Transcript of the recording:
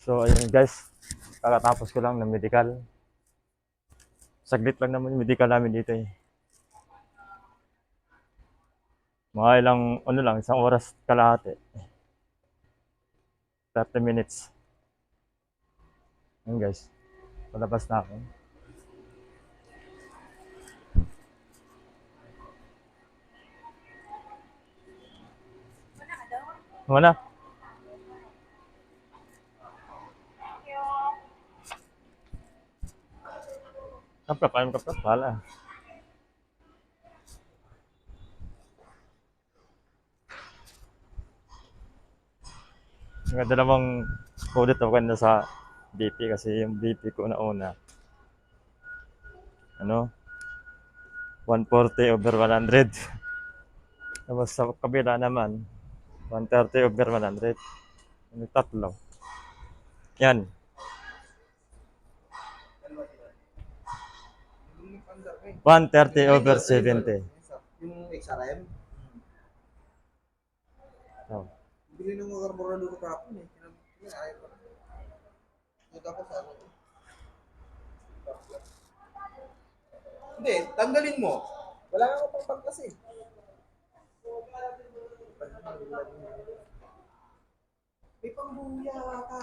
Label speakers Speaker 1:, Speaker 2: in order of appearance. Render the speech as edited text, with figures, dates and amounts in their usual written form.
Speaker 1: So, ayun guys, kakatapos ko lang ng medical. Saglit lang naman yung medical namin dito eh. Mga ilang, ano lang, isang oras kalahati. 30 minutes. Ayun guys, palabas na ako. Wala. Kaprap, ayun kaprap, wala. Ang dalawang ulit ako kanina sa BP kasi yung BP ko na una, ano, 140 over 100. Tapos sa kabila naman, 130 over 100. Ano, tatlo. Yan. 130 over 70.
Speaker 2: Yung XRM,
Speaker 1: Oh.
Speaker 2: bili ng mga karburador kahapon eh. Ayaw ko. Punta ko sa ano. Hindi, tanggalin mo. Wala nga ako pang pagkas eh. May pangbuya ka.